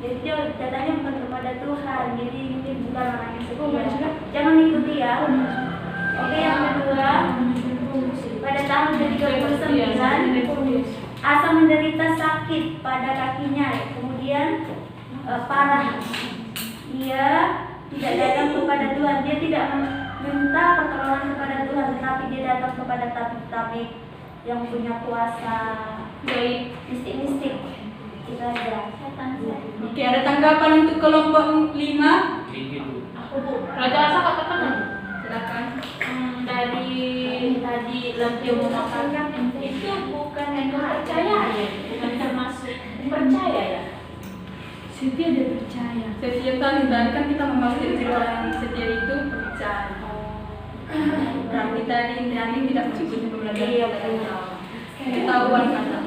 Jadi dia datangnya bukan kepada Tuhan, jadi ini bukan orang yang setia. Jangan ikuti ya. Oke, yang kedua, pada tahun ke-39 Asa menderita sakit pada kakinya, kemudian parah. Dia tidak datang kepada Tuhan, dia tidak minta pertolongan kepada Tuhan, tetapi dia datang kepada tabib-tabib yang punya kuasa gaib, mistik-mistik. Itu aja. Oke, ada tanggapan untuk kelompok 5? Raja Asa katakan Silakan. Dari tadi Lampio mengatakan itu bukan yang percaya ya, bukan termasuk percaya ya. Setia dia percaya. Setia tadi kan kita membahas ciri orang yang setia itu percaya. Berarti tadi Indriani tidak mengikuti pembelajaran. Iya, betul. Ketahuan kata.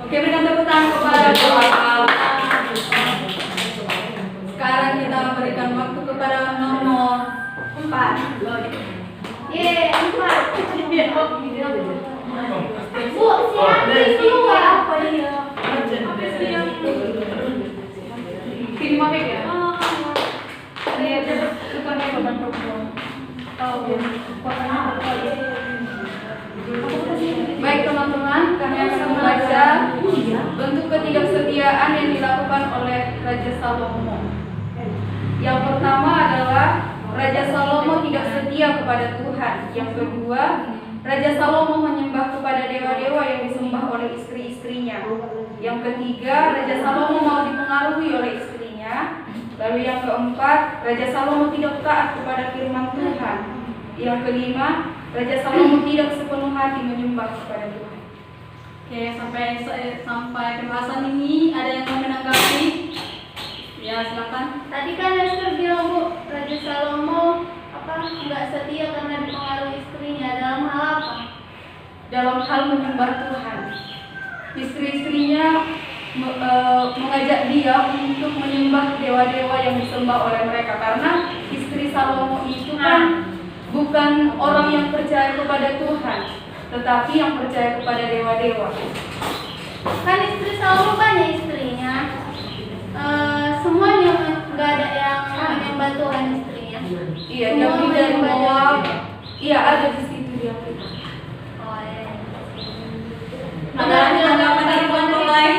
Oke, berikan tepuk tangan kepada Bapak. Sekarang kita berikan waktu kepada nomor 4. Yeay, 4. Bu, siapa keluar apa dia? Kini mau ya? Dia suka nih beban perempuan. Baik teman-teman, kami akan membaca bentuk ketidaksetiaan yang dilakukan oleh Raja Salomo. Yang pertama adalah Raja Salomo tidak setia kepada Tuhan. Yang kedua, Raja Salomo menyembah kepada dewa-dewa yang disembah oleh istri-istrinya. Yang ketiga, Raja Salomo mau dipengaruhi oleh istrinya. Lalu yang keempat, Raja Salomo tidak taat kepada firman Tuhan. Yang kelima, Raja Salomo tidak sepenuh hati menyembah kepada Tuhan. Oke, sampai pembahasan ini ada yang mau menanggapi? Ya, silakan. Tadi kan Esther bilang Bu, Raja Salomo nggak setia karena dipengaruhi istrinya. Dalam hal apa? Dalam hal menyembah Tuhan, istri-istrinya mengajak dia untuk menyembah dewa-dewa yang disembah oleh mereka, karena istri Salomo itu kan bukan orang yang percaya kepada Tuhan, tetapi yang percaya kepada dewa-dewa. Kan istri Salomo banyak istrinya. Semuanya nggak ada yang menyembah Tuhan istrinya. Iya, David dan Moab. Iya, ada di situ dia. Oh, ya. Ada tanggapan dari kelompok lain?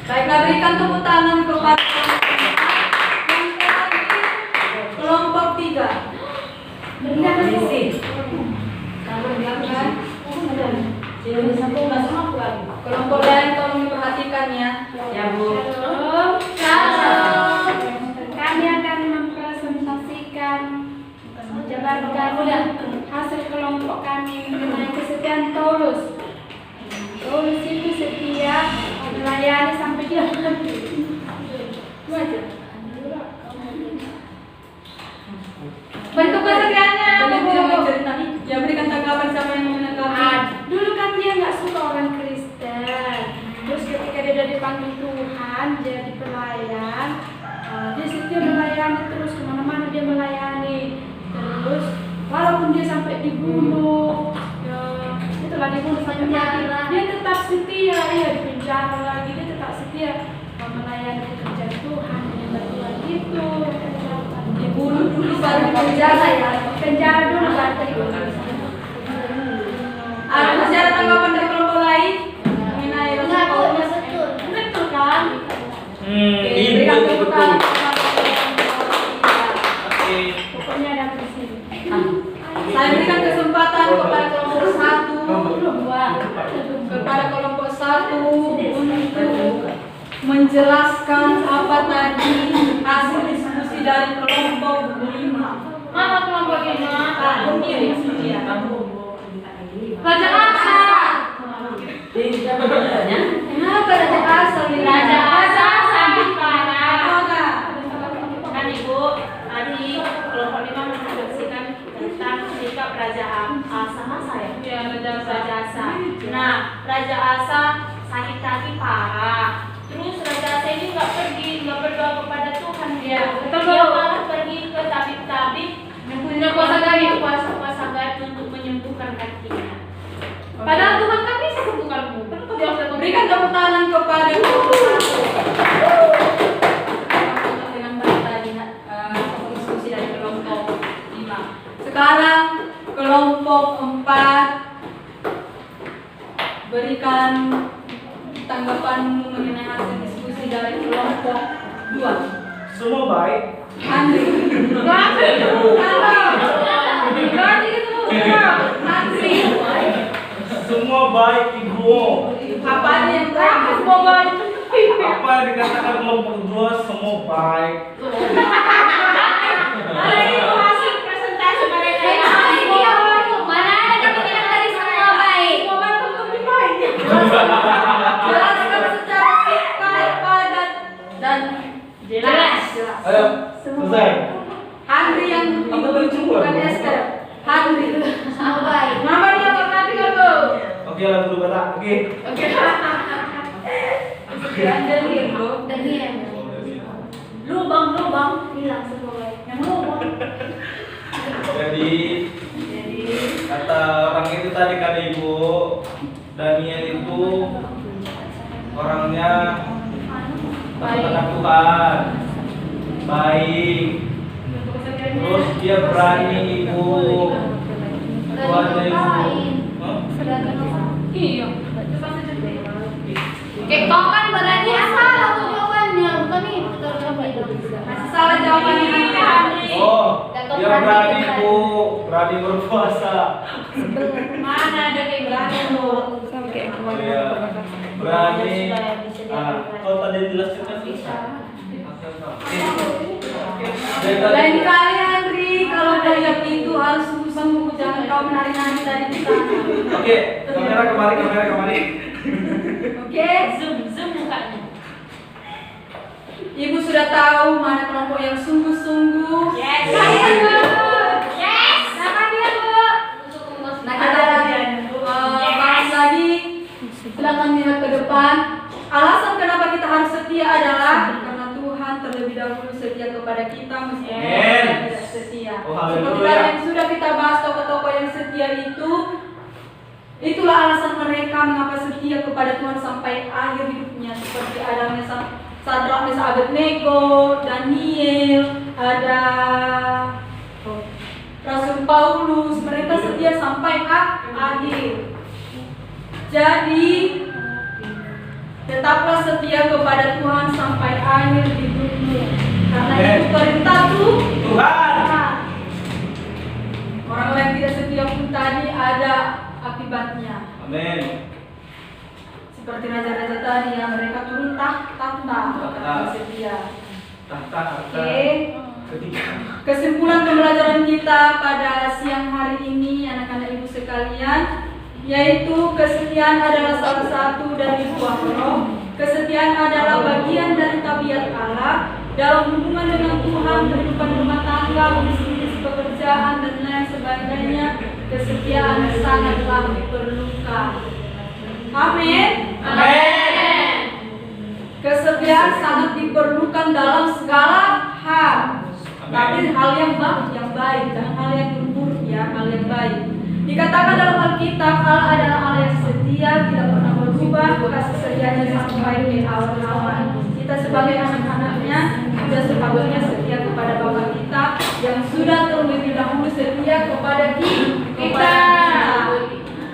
Baiklah, berikan tepuk tangan kepada Misi. Kelompok lain tolong diperhatikan ya. Ya Bu. Kami akan mempresentasikan jabarkan hasil kelompok kami mengenai kesetiaan Paulus. Paulus itu setia melayani sampai dia mati. Itu aja. Bentuk kesetiaannya apa Bu? Ya berikan tanggapan siapa yang mau menanggapi. Dulu kan dia nggak suka orang Kristen. Terus ketika dia udah dipanggil Tuhan jadi pelayan, dia setia melayani terus kemana-mana dia melayani. Terus walaupun dia sampai dibunuh, itulah dibunuh sampai mati, dia tetap setia. Iya di penjara lagi dia tetap setia melayani pekerjaan Tuhan menyembah Tuhan itu. Dibunuh dulu baru di penjara ya. Penjara dulu baru dibunuh. Masih ada tanggapan dari kelompok lain mengenai Rasul Paulus? Betul kan? Berikan tepuk tangan. Pokoknya ada di sini. Saya berikan kesempatan kepada kelompok 1 kepada kelompok 1 untuk menjelaskan apa tadi hasil diskusi dari kelompok 5. Mana kelompok 5? Ini Raja Asa. kenapa Raja Asa? Raja Asa sampai parah. Kan Ibu, tadi kelompok 5 menginstruksikan tentang sikap Raja Asa ya? Ya, Raja Asa. Nah, Raja Asa sakit hati parah. Terus Raja Asa ini nggak berdoa kepada Tuhan dia. Dia malah pergi ke tabib-tabib yang punya kuasa gaib. kuasa gaib untuk menyembuhkan kakinya. Padahal Tuhan kan bisa sembuhkanmu. Berikan tepuk tangan kepada kelompok 1 dengan baik tadi diskusi dari kelompok 5. Sekarang kelompok 4 berikan tanggapanmu mengenai hasil diskusi dari kelompok 2. Semua baik. Andri. Andri. Semua baik Ibu. Apa yang semua baik? Apa yang dikatakan kelompok 2 semua baik. Hasil presentasi mereka. Mana ada kemungkinan dari semua baik? Jelaskan secara singkat, padat, dan jelas. Ayo, selesai. Andri yang bukan Esther. Andri. Semua baik. Nama dia berarti kamu. Oke lah dulu batak. Oke. Andri bro. Daniel. Lubang. Bilang semua baik. Yang lubang. Jadi kata orang itu tadi kan Ibu, Daniel itu orangnya kepada Tuhan, baik, terus dia berani Ibu. Tuhannya Ibu. Iya. Kau kan berarti salah tuh jawabannya, bukan itu Salah jawabannya Andri. Oh, dia berani Ibu, berani berpuasa. Mana ada kayak berani lu? Oh, iya. Berani. Kau tadi jelaskan kan susah. Lain kali Andri, kalau banyak itu harus sungguh-sungguh, jangan kau menari-nari tadi di sana. Oke, kamera kemari. Oke. Zoom mukanya. Ibu sudah tahu mana kelompok yang sungguh-sungguh. Yes. Yes. Siapa dia, Bu? Nah, kita bahas lagi. Silakan lihat ke depan. Alasan kenapa kita harus setia adalah karena Tuhan terlebih dahulu setia kepada kita meskipun kita tidak setia. Oh, Seperti haleluya. tadi yang sudah kita bahas tokoh-tokoh yang setia itu, itulah alasan mereka mengapa setia kepada Tuhan sampai akhir hidupnya. Seperti adanya Sadrak, Mesak, Abednego, Daniel, ada Rasul Paulus, mereka setia sampai akhir. Jadi tetaplah setia kepada Tuhan sampai akhir hidupmu, karena itu perintah Tuhan. Orang-orang yang tidak setia pun tadi ada akibatnya. Amin. Seperti raja-raja tadi yang mereka turun tahta karena setia. Tahta. Oke. Ketika Kesimpulan pembelajaran kita pada siang hari ini, anak-anak ibu sekalian, yaitu kesetiaan adalah salah satu dari buah roh. Kesetiaan adalah bagian dari tabiat Allah dalam hubungan dengan Tuhan, kehidupan rumah tangga, bisnis, pekerjaan, dan lain sebagainya. Kesetiaan sangatlah diperlukan. Amin. Amin. Kesetiaan sangat diperlukan dalam segala hal. Tapi hal yang baik, jangan hal yang buruk ya, hal yang baik. Dikatakan dalam Alkitab, Allah adalah Allah yang setia, tidak pernah berubah, kasih setianya sampai di awal-awal. Kita sebagai anak-anaknya sudah sepatutnya setia kepada Bapa kita yang sudah terlebih dahulu setia kepada kita.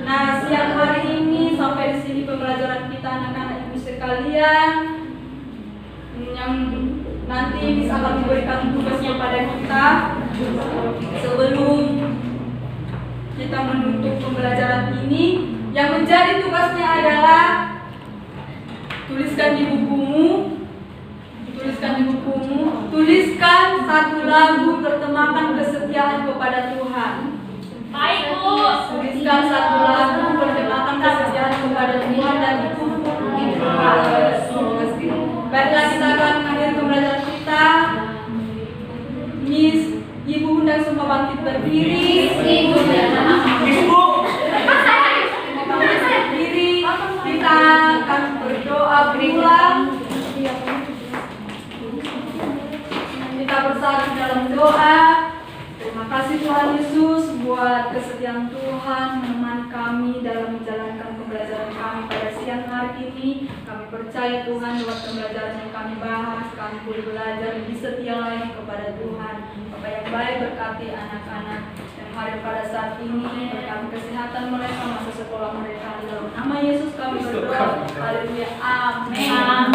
Nah, siang hari ini sampai di sini pembelajaran kita anak-anak ibu sekalian. Yang nanti bisa akan diberikan tugasnya pada kita. Sebelum kita menutup pembelajaran ini, yang menjadi tugasnya adalah tuliskan di bukumu, tuliskan satu lagu bertemakan kesetiaan kepada Tuhan. Baik, Bu. Tuliskan satu lagu bertemakan kesetiaan kepada Tuhan dan itu baiklah, kita akan mengakhiri pembelajaran kita. Miss, Ibu undang semua bangkit berdiri. Berdiri, kita akan berdoa berulang. Kita bersatu dalam doa. Terima kasih Tuhan Yesus buat kesetiaan Tuhan menemani kami dalam menjalankan pembelajaran kami pada siang hari ini. Kami percaya Tuhan lewat pembelajaran yang kami bahas, kami boleh belajar lebih setia lagi kepada Tuhan. Bapa yang baik, berkati anak-anak yang hadir pada saat ini, berkati kesehatan mereka, masa sekolah mereka. Dalam nama Yesus kami berdoa. Haleluya. Amin.